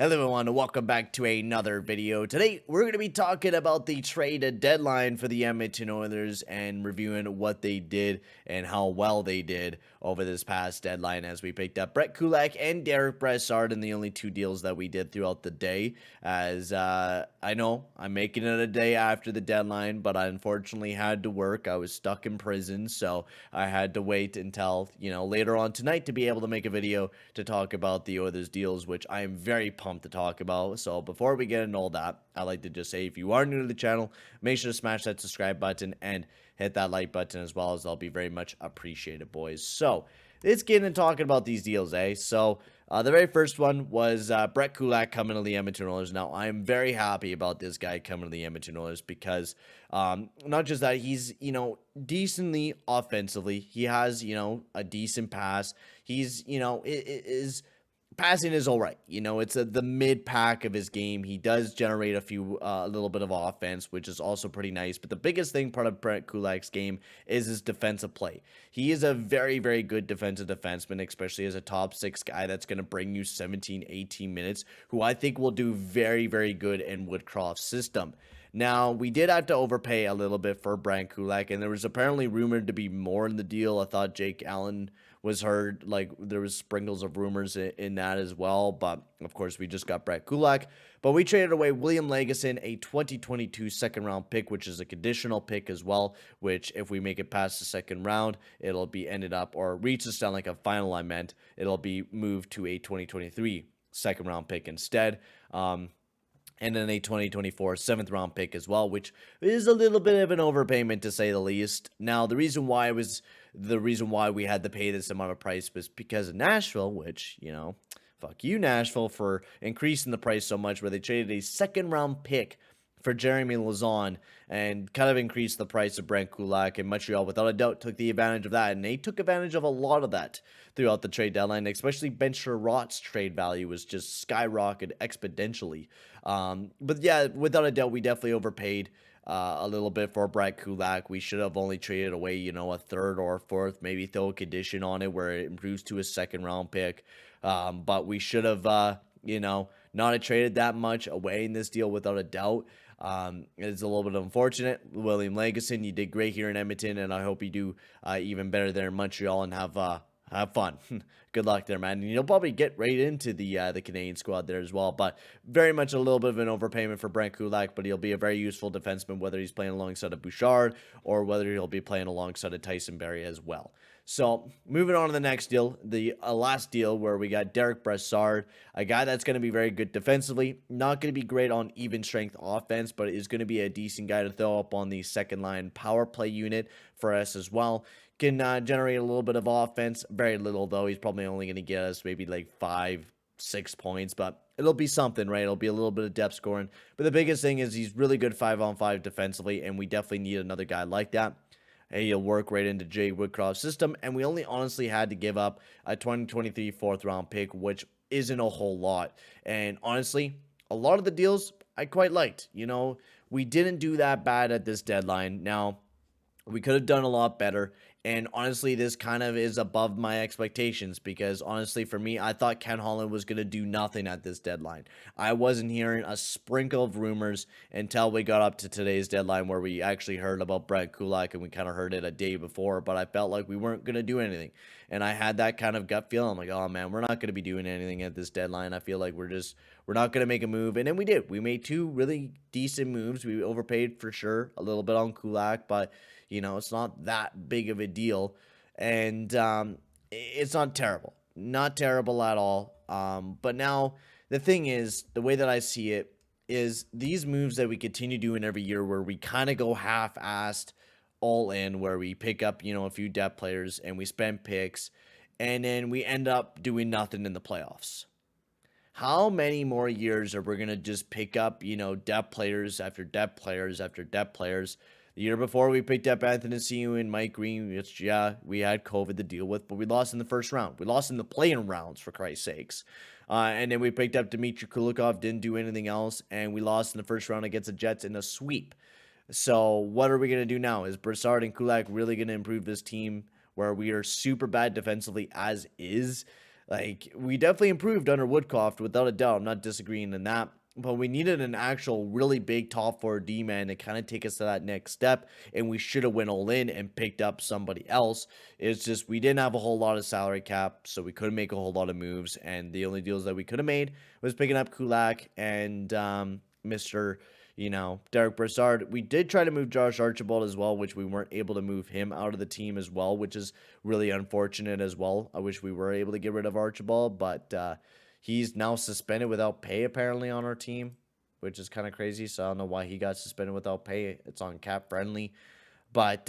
Hello everyone, and welcome back to another video. Today, we're going to be talking about the trade deadline for the Edmonton Oilers and reviewing what they did and how well they did over this past deadline as we picked up Brett Kulak and Derick Brassard in the only two deals that we did throughout the day. As I know, I'm making it a day after the deadline, but I unfortunately had to work. I was stuck in prison, so I had to wait until, later on tonight to be able to make a video to talk about the Oilers deals, which I am very pumped to talk about. So before we get into all that, I'd like to just say, if you are new to the channel, make sure to smash that subscribe button and hit that like button as well, as I'll be very much appreciated, boys. So let's get into talking about these deals, So the very first one was Brett Kulak coming to the Edmonton Oilers. Now, I'm very happy about this guy coming to the Edmonton Oilers because not just that, he's, decently offensively. He has, a decent pass. He's, is passing is all right. It's the mid pack of his game. He does generate a little bit of offense, which is also pretty nice. But the biggest thing part of Brett Kulak's game is his defensive play. He is a very, very good defensive defenseman, especially as a top six guy that's going to bring you 17, 18 minutes, who I think will do very, very good in Woodcroft's system. Now, we did have to overpay a little bit for Brett Kulak, and there was apparently rumored to be more in the deal. I thought Jake Allen was heard, like there was sprinkles of rumors in that as well, but of course we just got Brett Kulak. But we traded away William Lagesson, a 2022 second round pick, which is a conditional pick as well, which if we make it past the second round, it'll be ended up, or reaches down like a final, it'll be moved to a 2023 second round pick instead. And then a 2024 7th round pick as well, which is a little bit of an overpayment to say the least. Now, the reason why we had to pay this amount of price was because of Nashville, which, fuck you, Nashville, for increasing the price so much, where they traded a second round pick for Jeremy Lauzon and kind of increased the price of Brett Kulak. And Montreal, without a doubt, took the advantage of that. And they took advantage of a lot of that throughout the trade deadline, especially Ben Sherratt's trade value was just skyrocketed exponentially. But yeah, without a doubt, we definitely overpaid a little bit for Brett Kulak. We should have only traded away, a third or fourth, maybe throw a condition on it where it improves to a second round pick. But we should have, not have traded that much away in this deal without a doubt. It's a little bit unfortunate. William Lagesson, you did great here in Edmonton, and I hope you do even better there in Montreal and have fun. Good luck there, man. And you'll probably get right into the Canadian squad there as well. But very much a little bit of an overpayment for Brett Kulak, but he'll be a very useful defenseman, whether he's playing alongside a Bouchard or whether he'll be playing alongside a Tyson Barrie as well. So moving on to the next deal, the last deal, where we got Derick Brassard, a guy that's going to be very good defensively, not going to be great on even strength offense, but is going to be a decent guy to throw up on the second line power play unit for us as well. Can generate a little bit of offense, very little though. He's probably only going to get us maybe like 5-6 points, but it'll be something, right? It'll be a little bit of depth scoring. But the biggest thing is he's really good 5-on-5 defensively, and we definitely need another guy like that. Hey, he'll work right into Jay Woodcroft's system, and we only honestly had to give up a 2023 4th round pick, which isn't a whole lot. And honestly, a lot of the deals I quite liked. We didn't do that bad at this deadline. Now, we could have done a lot better. And honestly, this kind of is above my expectations because honestly, for me, I thought Ken Holland was going to do nothing at this deadline. I wasn't hearing a sprinkle of rumors until we got up to today's deadline, where we actually heard about Brett Kulak, and we kind of heard it a day before, but I felt like we weren't going to do anything. And I had that kind of gut feeling. I'm like, oh man, we're not going to be doing anything at this deadline. I feel like we're not going to make a move. And then we did. We made two really decent moves. We overpaid for sure a little bit on Kulak, but it's not that big of a deal, and it's not terrible. Not terrible at all. But now, the thing is, the way that I see it is these moves that we continue doing every year, where we kind of go half-assed all in, where we pick up, a few depth players, and we spend picks, and then we end up doing nothing in the playoffs. How many more years are we going to just pick up, depth players after depth players after depth players? The year before, we picked up Anthony Ciu and Mike Green, which, yeah, we had COVID to deal with, but we lost in the first round. We lost in the play-in rounds, for Christ's sakes. And then we picked up Dmitry Kulikov, didn't do anything else, and we lost in the first round against the Jets in a sweep. So what are we going to do now? Is Brassard and Kulak really going to improve this team, where we are super bad defensively as is? Like, we definitely improved under Woodcroft, without a doubt. I'm not disagreeing in that. But we needed an actual really big top 4 D-man to kind of take us to that next step, and we should have went all in and picked up somebody else. It's just we didn't have a whole lot of salary cap, so we couldn't make a whole lot of moves, and the only deals that we could have made was picking up Kulak and Mr. Derick Brassard. We did try to move Josh Archibald as well, which we weren't able to move him out of the team as well, which is really unfortunate as well. I wish we were able to get rid of Archibald, but he's now suspended without pay apparently on our team, which is kind of crazy. So I don't know why he got suspended without pay. It's on cap friendly. But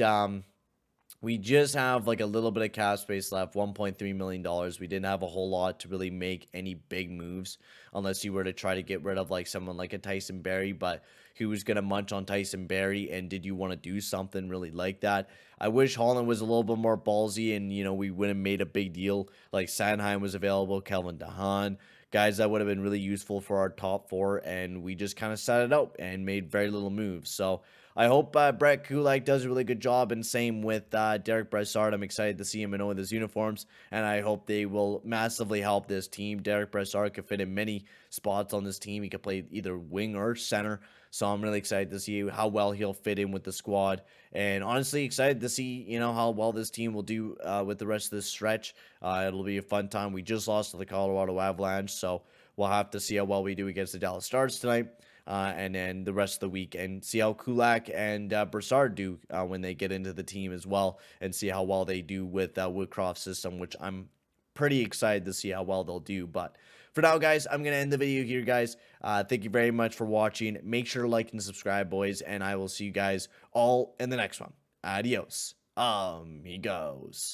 we just have like a little bit of cap space left, $1.3 million. We didn't have a whole lot to really make any big moves unless you were to try to get rid of like someone like a Tyson Barrie, but who's going to munch on Tyson Barrie, and did you want to do something really like that? I wish Holland was a little bit more ballsy and, we wouldn't have made a big deal. Like Sanheim was available, Kelvin DeHaan, guys that would have been really useful for our top 4, and we just kind of sat it out and made very little moves. So I hope Brett Kulak does a really good job, and same with Derick Brassard. I'm excited to see him in all of his uniforms, and I hope they will massively help this team. Derick Brassard could fit in many spots on this team. He could play either wing or center, so I'm really excited to see how well he'll fit in with the squad, and honestly excited to see, how well this team will do with the rest of this stretch. It'll be a fun time. We just lost to the Colorado Avalanche, so we'll have to see how well we do against the Dallas Stars tonight. And then the rest of the week, and see how Kulak and Brassard do when they get into the team as well, and see how well they do with Woodcroft's system, which I'm pretty excited to see how well they'll do. But for now, guys, I'm going to end the video here, guys. Thank you very much for watching. Make sure to like and subscribe, boys, and I will see you guys all in the next one. Adios, amigos.